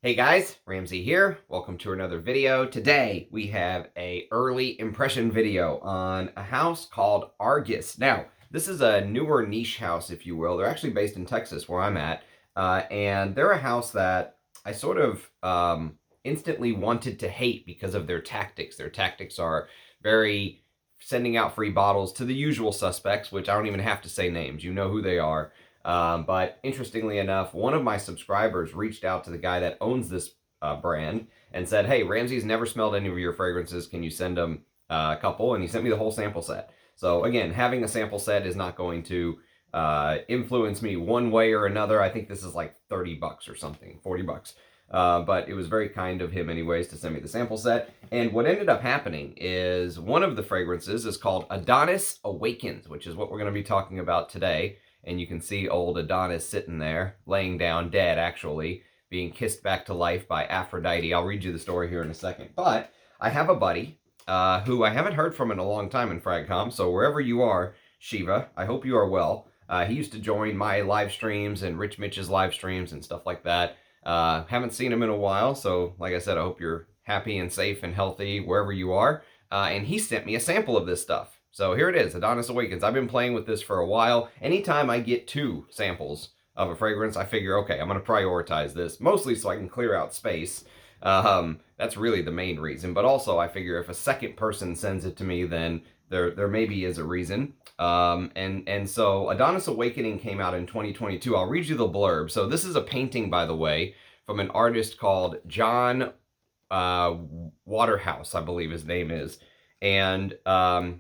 Hey guys, Ramsey here. Welcome to another video. Today we have a early impression video on a house called Argos. Now, this is a newer niche house, if you will. They're actually based in Texas, where I'm at, and they're a house that I sort of instantly wanted to hate because of their tactics. Their tactics are very sending out free bottles to the usual suspects, which I don't even have to say names. You know who they are. But interestingly enough, one of my subscribers reached out to the guy that owns this brand and said, hey, Ramsey's never smelled any of your fragrances. Can you send him a couple? And he sent me the whole sample set. So again, having a sample set is not going to influence me one way or another. I think this is like 30 bucks or something, 40 bucks. But it was very kind of him anyways to send me the sample set. And what ended up happening is one of the fragrances is called Adonis Awakens, which is what we're going to be talking about today. And you can see old Adonis sitting there, laying down dead, actually, being kissed back to life by Aphrodite. I'll read you the story here in a second. But I have a buddy who I haven't heard from in a long time in FragCom, so wherever you are, Shiva, I hope you are well. He used to join my live streams and Rich Mitch's live streams and stuff like that. Haven't seen him in a while, so like I said, I hope you're happy and safe and healthy wherever you are. And he sent me a sample of this stuff. So here it is, Adonis Awakens. I've been playing with this for a while. Anytime I get 2 samples of a fragrance, I figure, okay, I'm going to prioritize this, mostly so I can clear out space. That's really the main reason. But also, I figure if a second person sends it to me, then there maybe is a reason. And so Adonis Awakening came out in 2022. I'll read you the blurb. So this is a painting, by the way, from an artist called John Waterhouse, I believe his name is. And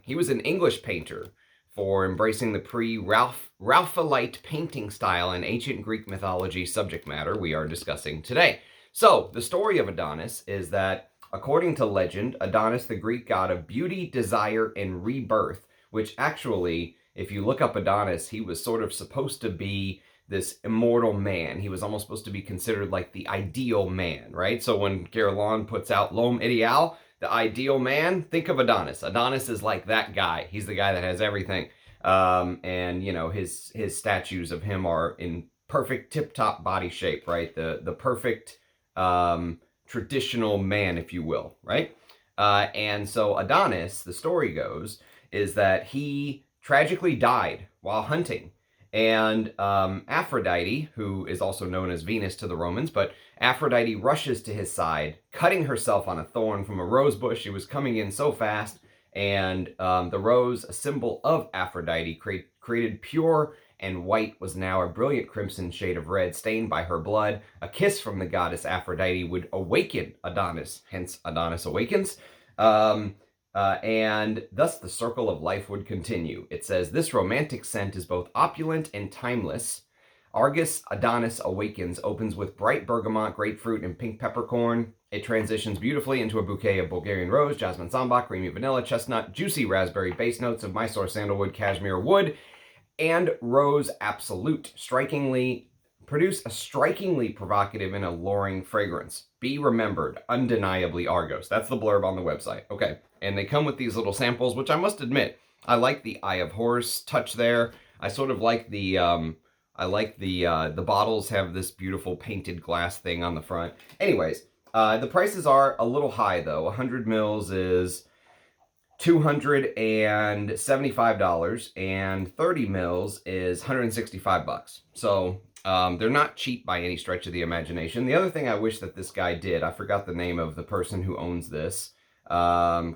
he was an English painter for embracing the pre-Raphaelite painting style and ancient Greek mythology subject matter we are discussing today. So, the story of Adonis is that, according to legend, Adonis, the Greek god of beauty, desire, and rebirth, which actually, if you look up Adonis, he was sort of supposed to be this immortal man. He was almost supposed to be considered like the ideal man, right? So when Guerlain puts out L'Homme Ideal, the ideal man, think of Adonis. Adonis is like that guy. He's the guy that has everything. And, you know, his statues of him are in perfect tip-top body shape, right? The perfect traditional man, if you will, right? And so Adonis, the story goes, is that he tragically died while hunting. And Aphrodite, who is also known as Venus to the Romans, but Aphrodite rushes to his side, cutting herself on a thorn from a rose bush. She was coming in so fast, and the rose, a symbol of Aphrodite, created pure and white, was now a brilliant crimson shade of red, stained by her blood. A kiss from the goddess Aphrodite would awaken Adonis, hence Adonis Awakens. And thus the circle of life would continue. It says, this romantic scent is both opulent and timeless. Argos Adonis Awakens opens with bright bergamot, grapefruit, and pink peppercorn. It transitions beautifully into a bouquet of Bulgarian Rose, jasmine sambac, creamy vanilla, chestnut, juicy raspberry, base notes of Mysore sandalwood, cashmere wood, and rose absolute. Produce a strikingly provocative and alluring fragrance. Be remembered, undeniably Argos. That's the blurb on the website. Okay, and they come with these little samples, which I must admit, I like the Eye of Horus touch there. I sort of like the bottles have this beautiful painted glass thing on the front. Anyways, the prices are a little high though. 100 mils is $275, and 30 mils is 165 bucks. So they're not cheap by any stretch of the imagination. The other thing I wish that this guy did, I forgot the name of the person who owns this.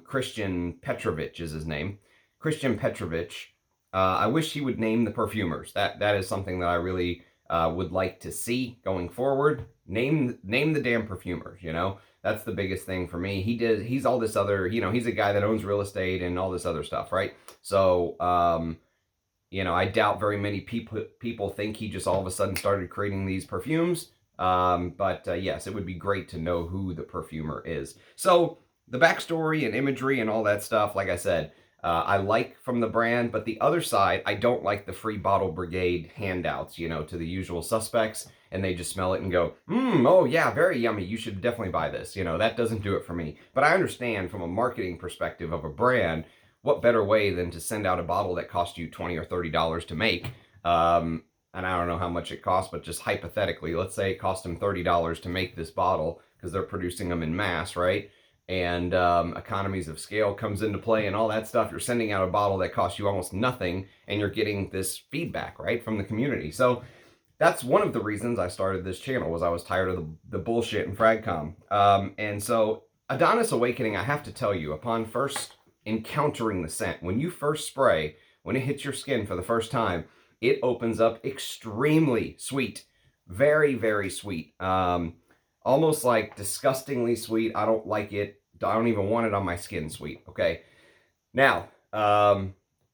Christian Petrovich is his name. Christian Petrovich. I wish he would name the perfumers. That is something that I really would like to see going forward. Name the damn perfumers, you know? That's the biggest thing for me. He's all this other, you know, he's a guy that owns real estate and all this other stuff, right? So, you know, I doubt very many people think he just all of a sudden started creating these perfumes. But yes, it would be great to know who the perfumer is. So the backstory and imagery and all that stuff, like I said, I like from the brand, but the other side, I don't like the free bottle brigade handouts, you know, to the usual suspects, and they just smell it and go, oh yeah, very yummy, you should definitely buy this. You know, that doesn't do it for me. But I understand from a marketing perspective of a brand, what better way than to send out a bottle that cost you $20 or $30 to make, and I don't know how much it costs, but just hypothetically, let's say it cost them $30 to make this bottle because they're producing them in mass, right? And economies of scale comes into play and all that stuff. You're sending out a bottle that costs you almost nothing, and you're getting this feedback, right, from the community. So that's one of the reasons I started this channel, was I was tired of the bullshit in FragCom. And so Adonis Awakening, I have to tell you, upon first encountering the scent, when you first spray, when it hits your skin for the first time, it opens up extremely sweet. Very, very sweet. Almost like disgustingly sweet. I don't like it. I don't even want it on my skin sweet, okay? Now,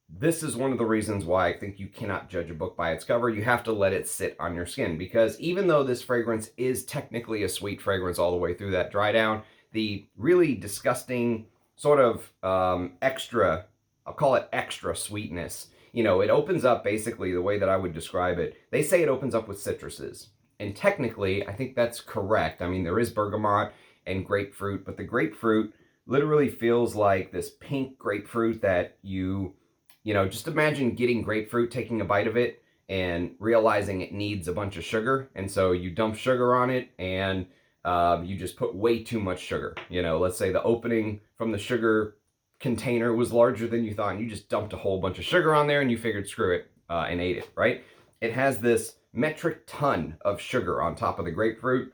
this is one of the reasons why I think you cannot judge a book by its cover. You have to let it sit on your skin, because even though this fragrance is technically a sweet fragrance all the way through that dry down, the really disgusting sort of extra, I'll call it extra sweetness, you know, it opens up basically the way that I would describe it. They say it opens up with citruses. And technically, I think that's correct. I mean, there is bergamot and grapefruit, but the grapefruit literally feels like this pink grapefruit that you know, just imagine getting grapefruit, taking a bite of it, and realizing it needs a bunch of sugar. And so you dump sugar on it, and you just put way too much sugar. You know, let's say the opening from the sugar container was larger than you thought, and you just dumped a whole bunch of sugar on there, and you figured, screw it, and ate it, right? It has this metric ton of sugar on top of the grapefruit.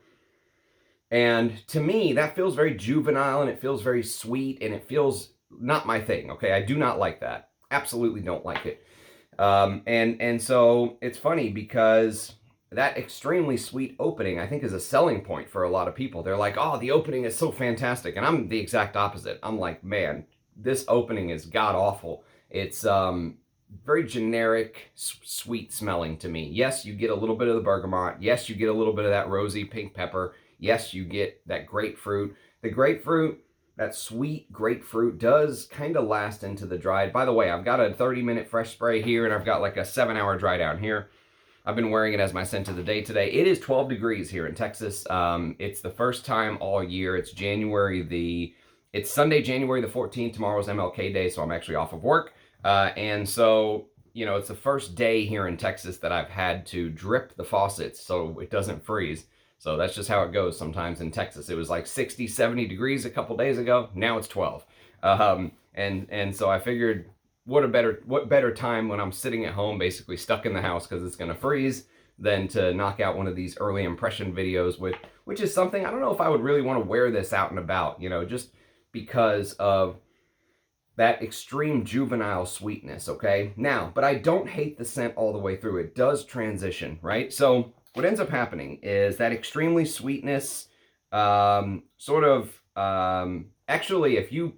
And to me, that feels very juvenile, and it feels very sweet, and it feels not my thing, okay? I do not like that. Absolutely don't like it. And so it's funny because that extremely sweet opening, I think, is a selling point for a lot of people. They're like, oh, the opening is so fantastic. And I'm the exact opposite. I'm like, man, this opening is god-awful. It's very generic, sweet smelling to me. Yes, you get a little bit of the bergamot. Yes, you get a little bit of that rosy pink pepper. Yes, you get that grapefruit. The grapefruit, that sweet grapefruit, does kind of last into the dried. By the way, I've got a 30-minute fresh spray here, and I've got like a 7-hour dry down here. I've been wearing it as my scent of the day today. It is 12 degrees here in Texas. It's the first time all year. It's it's Sunday, January the 14th. Tomorrow's MLK Day, so I'm actually off of work. And so, you know, it's the first day here in Texas that I've had to drip the faucets so it doesn't freeze. So that's just how it goes sometimes in Texas. It was like 60, 70 degrees a couple days ago. Now it's 12. And so I figured, what better time when I'm sitting at home, basically stuck in the house because it's going to freeze, than to knock out one of these early impression videos, which is something, I don't know if I would really want to wear this out and about, you know, just because of that extreme juvenile sweetness, okay? Now, but I don't hate the scent all the way through. It does transition, right? So what ends up happening is that extremely sweetness, actually, if you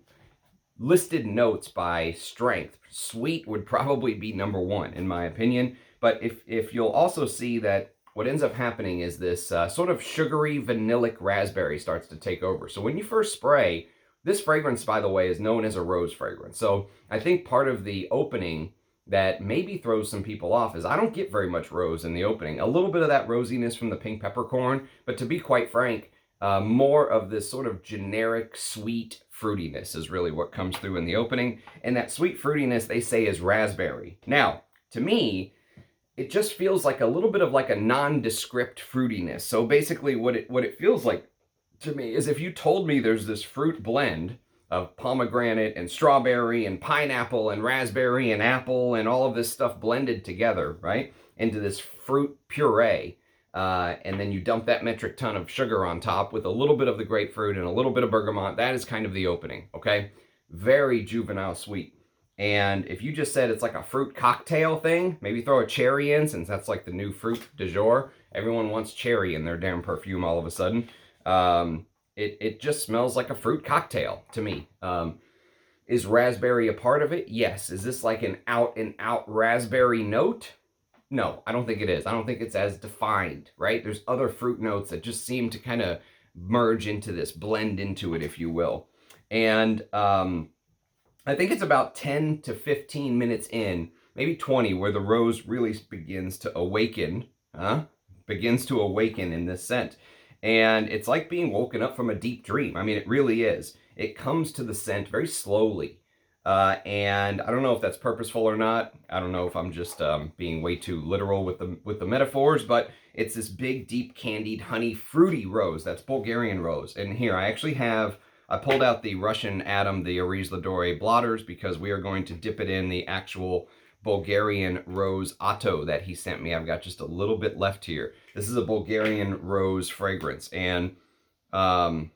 listed notes by strength, sweet would probably be #1 in my opinion. But if you'll also see that what ends up happening is this sort of sugary vanillic raspberry starts to take over. So when you first spray, this fragrance, by the way, is known as a rose fragrance. So I think part of the opening that maybe throws some people off is I don't get very much rose in the opening. A little bit of that rosiness from the pink peppercorn, but to be quite frank, more of this sort of generic sweet fruitiness is really what comes through in the opening. And that sweet fruitiness, they say, is raspberry. Now, to me, it just feels like a little bit of like a nondescript fruitiness. So basically what it feels like to me is if you told me there's this fruit blend of pomegranate and strawberry and pineapple and raspberry and apple and all of this stuff blended together, right, into this fruit puree, and then you dump that metric ton of sugar on top with a little bit of the grapefruit and a little bit of bergamot, that is kind of the opening, okay? Very juvenile sweet. And if you just said it's like a fruit cocktail thing, maybe throw a cherry in, since that's like the new fruit du jour. Everyone wants cherry in their damn perfume all of a sudden. It just smells like a fruit cocktail to me. Is raspberry a part of it? Yes. Is this like an out-and-out raspberry note? No, I don't think it is. I don't think it's as defined, right? There's other fruit notes that just seem to kind of merge into this, blend into it, if you will. And I think it's about 10 to 15 minutes in, maybe 20, where the rose really begins to awaken, begins to awaken in this scent. And it's like being woken up from a deep dream. I mean, it really is. It comes to the scent very slowly. And I don't know if that's purposeful or not. I don't know if I'm just being way too literal with the metaphors, but it's this big, deep, candied, honey, fruity rose. That's Bulgarian rose. And here, I pulled out the Russian Adam, the Aris Ladore blotters, because we are going to dip it in the actual Bulgarian Rose Otto that he sent me. I've got just a little bit left here. This is a Bulgarian Rose fragrance, and I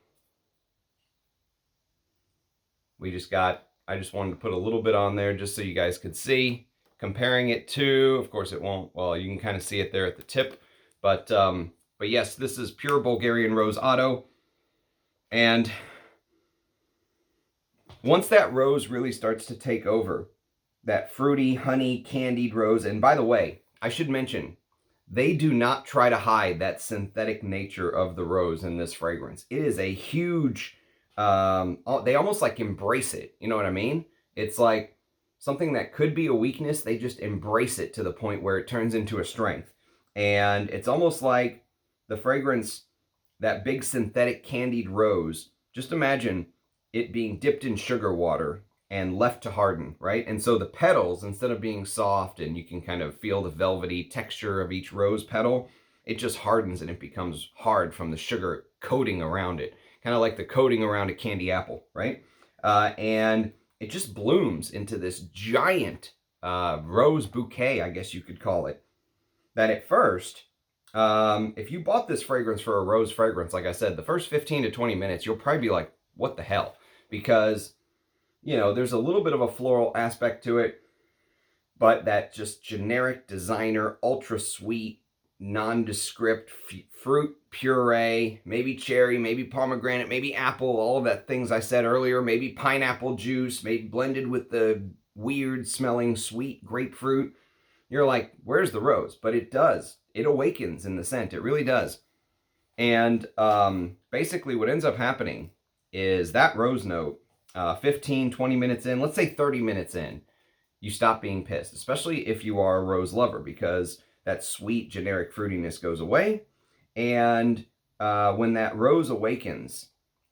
just wanted to put a little bit on there just so you guys could see. Comparing it to, of course it won't, well, you can kind of see it there at the tip, but yes, this is pure Bulgarian Rose Otto, and once that rose really starts to take over, that fruity, honey, candied rose, and by the way, I should mention, they do not try to hide that synthetic nature of the rose in this fragrance. It is a huge, they almost like embrace it, you know what I mean? It's like something that could be a weakness, they just embrace it to the point where it turns into a strength. And it's almost like the fragrance, that big synthetic candied rose, just imagine it being dipped in sugar water and left to harden, right? And so the petals, instead of being soft and you can kind of feel the velvety texture of each rose petal, it just hardens and it becomes hard from the sugar coating around it. Kind of like the coating around a candy apple, right? And it just blooms into this giant rose bouquet, I guess you could call it. That at first, if you bought this fragrance for a rose fragrance, like I said, the first 15 to 20 minutes, you'll probably be like, what the hell? Because, you know, there's a little bit of a floral aspect to it, but that just generic designer, ultra sweet, nondescript fruit puree, maybe cherry, maybe pomegranate, maybe apple, all of that things I said earlier, maybe pineapple juice, maybe blended with the weird smelling sweet grapefruit. You're like, where's the rose? But it does. It awakens in the scent. It really does. And basically what ends up happening is that rose note, 15, 20 minutes in, let's say 30 minutes in, you stop being pissed, especially if you are a rose lover, because that sweet generic fruitiness goes away. And when that rose awakens,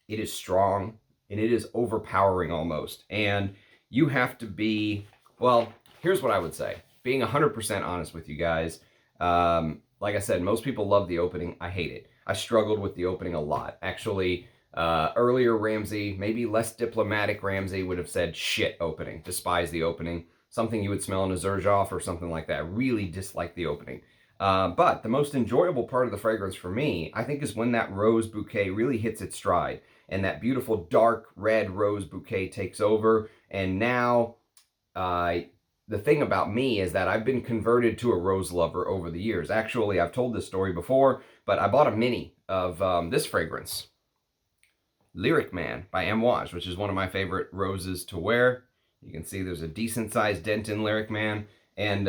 it is strong and it is overpowering almost. And you have to be, well, here's what I would say. Being 100% honest with you guys, like I said, most people love the opening. I hate it. I struggled with the opening a lot. Actually, earlier Ramsey, maybe less diplomatic Ramsey, would have said shit opening, despise the opening, something you would smell in a Xerjoff or something like that. I really dislike the opening. But the most enjoyable part of the fragrance for me, I think, is when that rose bouquet really hits its stride and that beautiful dark red rose bouquet takes over. And now, the thing about me is that I've been converted to a rose lover over the years. Actually, I've told this story before, but I bought a mini of this fragrance, Lyric Man by Amouage, which is one of my favorite roses to wear. You can see there's a decent-sized dent in Lyric Man, and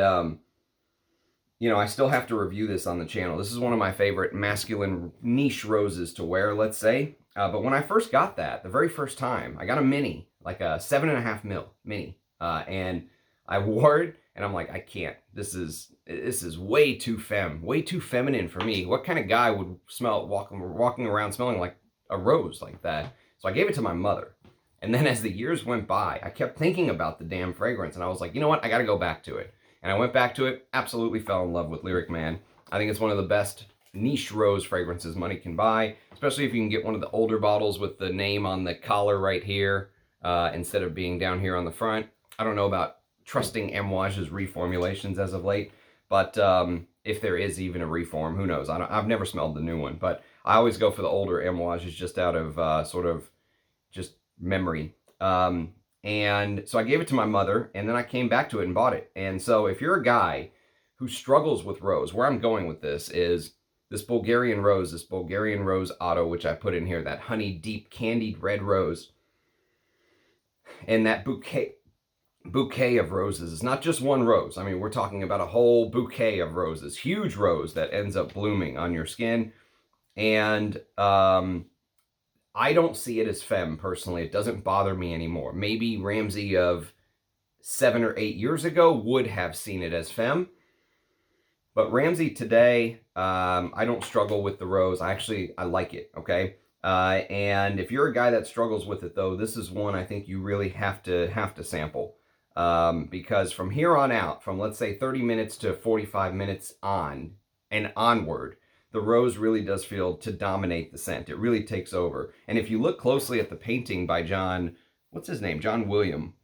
you know, I still have to review this on the channel. This is one of my favorite masculine niche roses to wear, let's say. But when I first got that, the very first time, I got a mini, like a 7.5 mil mini, and I wore it, and I'm like, I can't. This is way too feminine for me. What kind of guy would smell walking around smelling like a rose like that? So I gave it to my mother. And then as the years went by, I kept thinking about the damn fragrance, and I was like, you know what? I got to go back to it. And I went back to it, absolutely fell in love with Lyric Man. I think it's one of the best niche rose fragrances money can buy, especially if you can get one of the older bottles with the name on the collar right here, instead of being down here on the front. I don't know about trusting Amouage's reformulations as of late, but if there is even a reform, who knows? I've never smelled the new one, but I always go for the older Amouages just out of sort of just memory. And so I gave it to my mother, and then I came back to it and bought it. And so if you're a guy who struggles with rose, where I'm going with this is this Bulgarian Rose Otto, which I put in here, that honey deep candied red rose, and that bouquet of roses. It's not just one rose. I mean, we're talking about a whole bouquet of roses, huge rose that ends up blooming on your skin. And I don't see it as femme, personally. It doesn't bother me anymore. Maybe Ramsey of 7 or 8 years ago would have seen it as femme. But Ramsey today, I don't struggle with the rose. I like it, okay? And if you're a guy that struggles with it, though, this is one I think you really have to sample. Because from here on out, from let's say 30 minutes to 45 minutes on and onward, the rose really does feel to dominate the scent. It really takes over. And if you look closely at the painting by John, what's his name? John William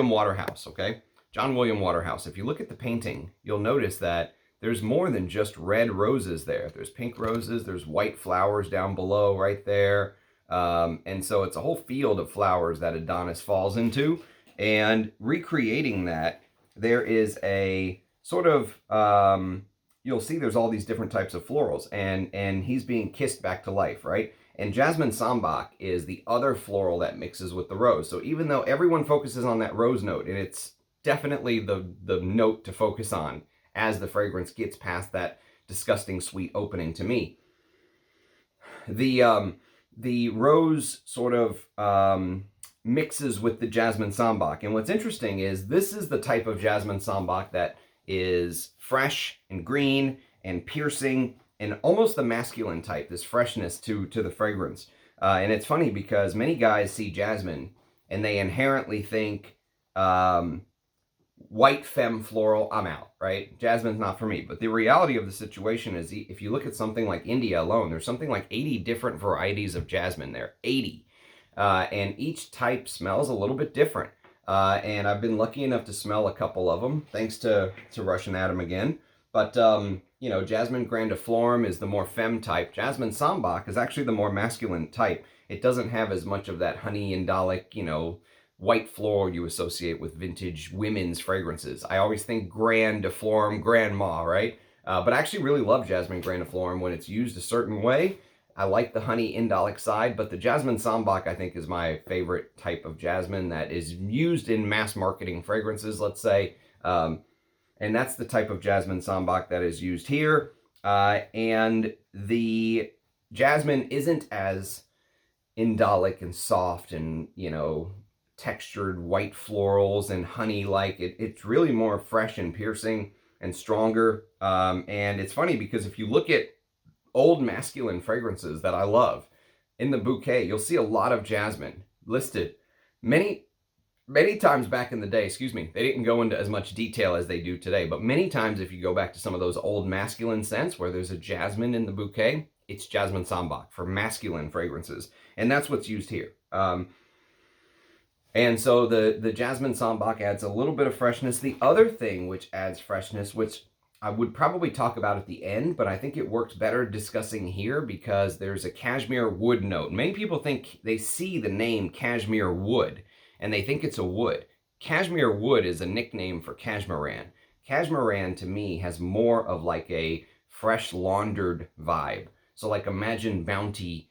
Waterhouse, okay? John William Waterhouse. If you look at the painting, you'll notice that there's more than just red roses there. There's pink roses, there's white flowers down below right there. And so it's a whole field of flowers that Adonis falls into. And recreating that, there is a sort of, you'll see there's all these different types of florals, and he's being kissed back to life, right? And Jasmine Sambac is the other floral that mixes with the rose. So even though everyone focuses on that rose note, and it's definitely the note to focus on as the fragrance gets past that disgusting sweet opening to me, the rose sort of mixes with the Jasmine Sambac. And what's interesting is this is the type of Jasmine Sambac that is fresh and green and piercing and almost the masculine type, this freshness to the fragrance. And it's funny because many guys see jasmine and they inherently think white femme floral, I'm out, right? Jasmine's not for me. But the reality of the situation is if you look at something like India alone, there's something like 80 different varieties of jasmine there, 80. And each type smells a little bit different. And I've been lucky enough to smell a couple of them, thanks to Russian Adam again. But, you know, Jasmine grandiflorum is the more femme type. Jasmine Sambac is actually the more masculine type. It doesn't have as much of that honey indolic, you know, white floral you associate with vintage women's fragrances. I always think grandiflorum, grandma, right? But I actually really love Jasmine grandiflorum when it's used a certain way. I like the honey indolic side, but the Jasmine Sambac I think is my favorite type of jasmine that is used in mass marketing fragrances, let's say. And that's the type of Jasmine Sambac that is used here. And the jasmine isn't as indolic and soft and, you know, textured white florals and honey-like. It's really more fresh and piercing and stronger. And it's funny because if you look at old masculine fragrances that I love in the bouquet, you'll see a lot of jasmine listed. Many times back in the day, they didn't go into as much detail as they do today, but many times if you go back to some of those old masculine scents where there's a jasmine in the bouquet, it's Jasmine Sambac for masculine fragrances. And that's what's used here. And so the Jasmine Sambac adds a little bit of freshness. The other thing which adds freshness, which I would probably talk about at the end, but I think it works better discussing here because there's a cashmere wood note. Many people think they see the name cashmere wood and they think it's a wood. Cashmere wood is a nickname for cashmeran. Cashmeran to me has more of like a fresh laundered vibe. So like imagine Bounty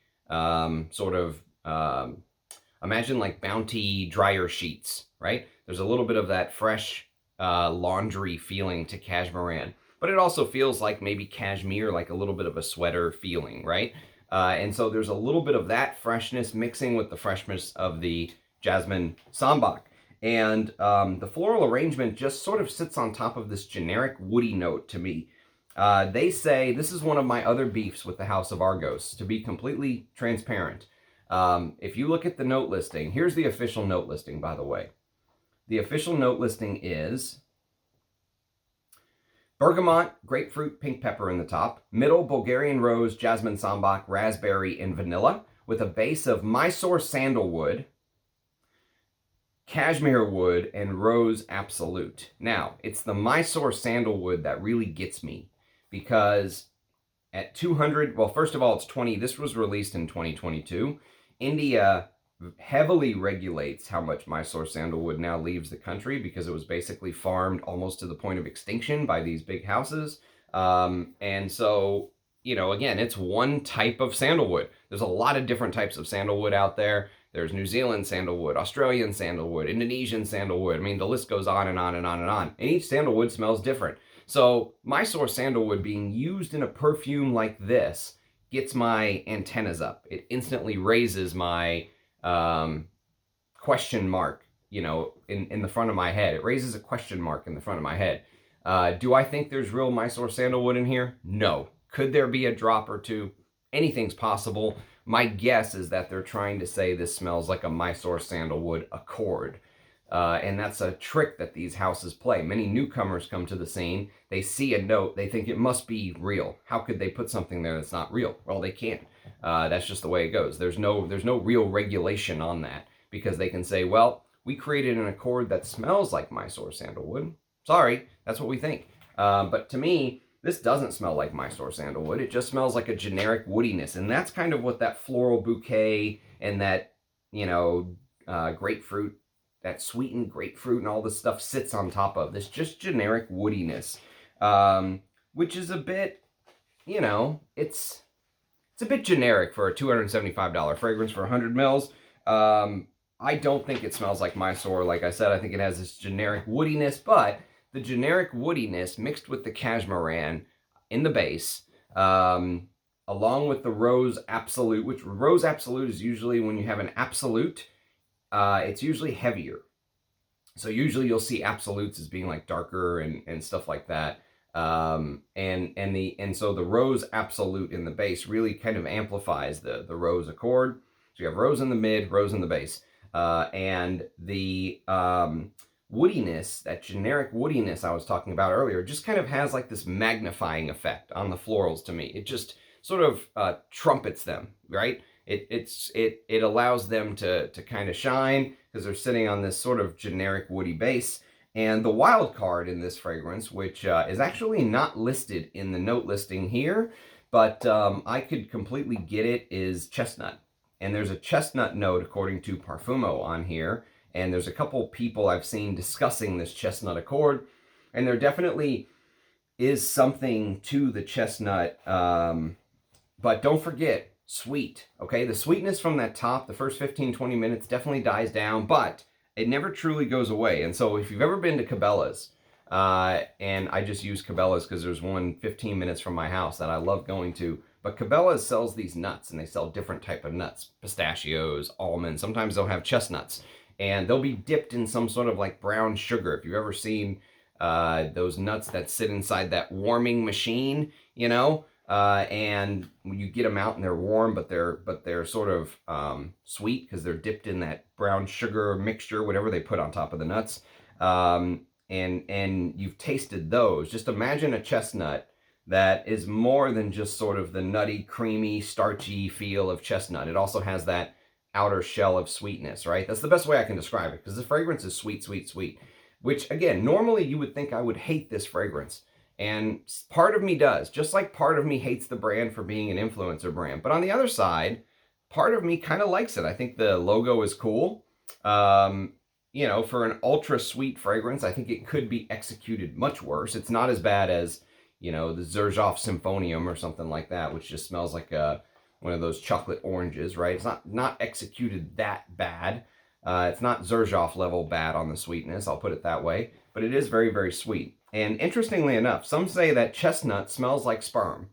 imagine like Bounty dryer sheets, right? There's a little bit of that fresh laundry feeling to cashmeran, but it also feels like maybe cashmere, like a little bit of a sweater feeling, right? And so there's a little bit of that freshness mixing with the freshness of the Jasmine Sambac. And the floral arrangement just sort of sits on top of this generic woody note to me. They say, this is one of my other beefs with the House of Argos, to be completely transparent. If you look at the note listing, here's the official note listing, by the way. The official note listing is bergamot, grapefruit, pink pepper in the top, middle, Bulgarian Rose, Jasmine Sambac, raspberry, and vanilla, with a base of Mysore sandalwood, cashmere wood, and rose absolute. Now, it's the Mysore sandalwood that really gets me, because at 200, well, first of all, it's 20, this was released in 2022. India heavily regulates how much Mysore sandalwood now leaves the country because it was basically farmed almost to the point of extinction by these big houses. And so, you know, again, it's one type of sandalwood. There's a lot of different types of sandalwood out there. There's New Zealand sandalwood, Australian sandalwood, Indonesian sandalwood. I mean, the list goes on and on and on and on. And each sandalwood smells different. So Mysore sandalwood being used in a perfume like this gets my antennas up. It instantly raises my question mark, you know, in the front of my head. It raises a question mark in the front of my head. Do I think there's real Mysore sandalwood in here? No. Could there be a drop or two? Anything's possible. My guess is that they're trying to say this smells like a Mysore Sandalwood Accord. And that's a trick that these houses play. Many newcomers come to the scene. They see a note. They think it must be real. How could they put something there that's not real? Well, they can't. That's just the way it goes. There's no real regulation on that, because they can say, well, we created an accord that smells like Mysore Sandalwood. Sorry, that's what we think. But to me, this doesn't smell like Mysore Sandalwood. It just smells like a generic woodiness. And that's kind of what that floral bouquet and that, grapefruit, that sweetened grapefruit and all this stuff sits on top of. This just generic woodiness, which is a bit, it's a bit generic for a $275 fragrance for 100 mils. I don't think it smells like Mysore. Like I said, I think it has this generic woodiness, but the generic woodiness mixed with the cashmeran in the base, along with the Rose Absolute, which Rose Absolute is usually, when you have an Absolute, it's usually heavier. So usually you'll see Absolutes as being like darker and stuff like that. And so the Rose Absolute in the base really kind of amplifies the Rose Accord. So you have Rose in the mid, Rose in the base. And the woodiness, that generic woodiness I was talking about earlier, just kind of has like this magnifying effect on the florals to me. It just sort of trumpets them, right? It allows them to kind of shine because they're sitting on this sort of generic woody base. And the wild card in this fragrance, which is actually not listed in the note listing here, but I could completely get it, is chestnut. And there's a chestnut note according to Parfumo on here. And there's a couple people I've seen discussing this chestnut accord. And there definitely is something to the chestnut. But don't forget, sweet. Okay, the sweetness from that top, the first 15-20 minutes definitely dies down, but it never truly goes away. And so if you've ever been to Cabela's, and I just use Cabela's because there's one 15 minutes from my house that I love going to, but Cabela's sells these nuts, and they sell different type of nuts, pistachios, almonds, sometimes they'll have chestnuts, and they'll be dipped in some sort of like brown sugar. If you've ever seen those nuts that sit inside that warming machine, and when you get them out and they're warm, but they're sort of sweet because they're dipped in that brown sugar mixture, whatever they put on top of the nuts. And you've tasted those. Just imagine a chestnut that is more than just sort of the nutty, creamy, starchy feel of chestnut. It also has that outer shell of sweetness, right? That's the best way I can describe it, because the fragrance is sweet, sweet, sweet. Which, again, normally you would think I would hate this fragrance. And part of me does, just like part of me hates the brand for being an influencer brand. But on the other side, part of me kind of likes it. I think the logo is cool. For an ultra sweet fragrance, I think it could be executed much worse. It's not as bad as, the Xerjoff Symphonium or something like that, which just smells like one of those chocolate oranges, right? It's not executed that bad. It's not Xerjoff level bad on the sweetness, I'll put it that way. But it is very, very sweet. And interestingly enough, some say that chestnut smells like sperm.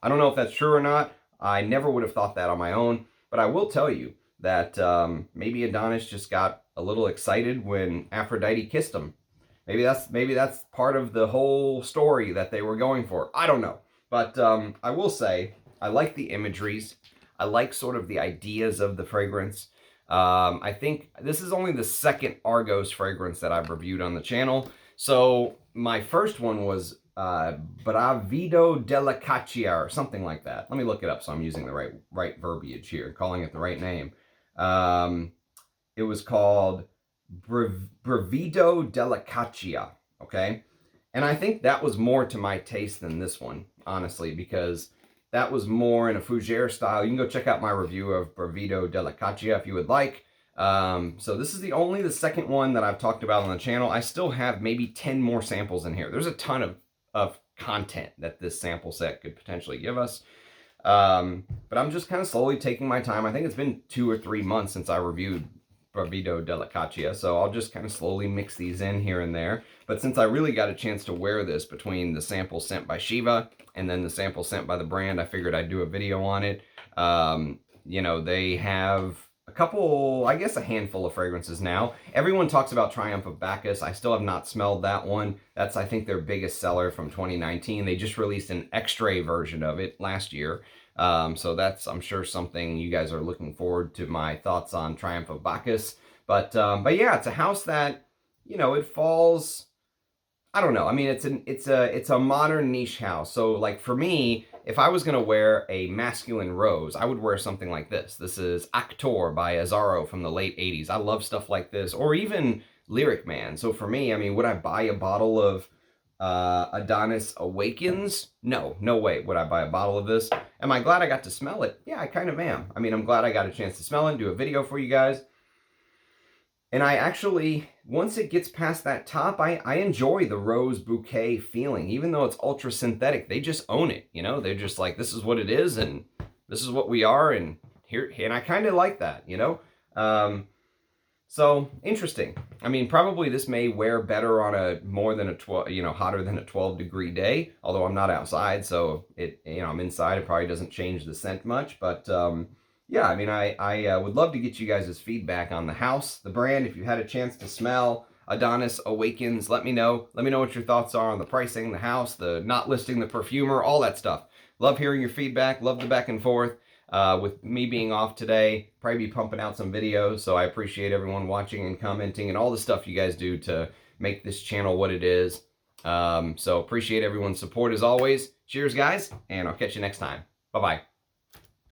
I don't know if that's true or not. I never would have thought that on my own. But I will tell you that maybe Adonis just got a little excited when Aphrodite kissed him. Maybe that's part of the whole story that they were going for. I don't know. But I will say, I like the imageries. I like sort of the ideas of the fragrance. I think this is only the second Argos fragrance that I've reviewed on the channel. So my first one was Bravido della Caccia or something like that. Let me look it up so I'm using the right verbiage here, calling it the right name. It was called Bravido della Caccia, okay? And I think that was more to my taste than this one, honestly, because that was more in a fougere style. You can go check out my review of Bravido della Caccia if you would like. So this is only the second one that I've talked about on the channel. I still have maybe 10 more samples in here. There's a ton of content that this sample set could potentially give us. But I'm just kind of slowly taking my time. I think it's been 2 or 3 months since I reviewed Bravido della Caccia, so I'll just kind of slowly mix these in here and there. But since I really got a chance to wear this between the sample sent by Shiva and then the sample sent by the brand, I figured I'd do a video on it. They have a couple, I guess a handful of fragrances now. Everyone talks about Triumph of Bacchus. I still have not smelled that one. That's, I think, their biggest seller from 2019. They just released an extra version of it last year. So that's, I'm sure, something you guys are looking forward to, my thoughts on Triumph of Bacchus. But yeah, it's a house that, you know, it falls, I don't know. I mean, it's a modern niche house. So like for me, if I was gonna wear a masculine rose, I would wear something like this. This is Acteur by Azzara from the late 80s. I love stuff like this, or even Lyric Man. So for me, I mean, would I buy a bottle of Adonis Awakens? No, no way would I buy a bottle of this. Am I glad I got to smell it? Yeah, I kind of am. I mean, I'm glad I got a chance to smell it and do a video for you guys. And I actually, once it gets past that top, I enjoy the rose bouquet feeling. Even though it's ultra synthetic, they just own it, you know? They're just like, this is what it is, and this is what we are, and here, and I kind of like that, you know? So, interesting. I mean, probably this may wear better on a more than a 12, you know, hotter than a 12-degree day, although I'm not outside, so it, you know, I'm inside, it probably doesn't change the scent much, but, yeah, I mean, I would love to get you guys' feedback on the house, the brand. If you had a chance to smell Adonis Awakens, let me know. Let me know what your thoughts are on the pricing, the house, the not listing the perfumer, all that stuff. Love hearing your feedback. Love the back and forth. With me being off today, probably be pumping out some videos, so I appreciate everyone watching and commenting and all the stuff you guys do to make this channel what it is. So appreciate everyone's support as always. Cheers, guys, and I'll catch you next time. Bye-bye.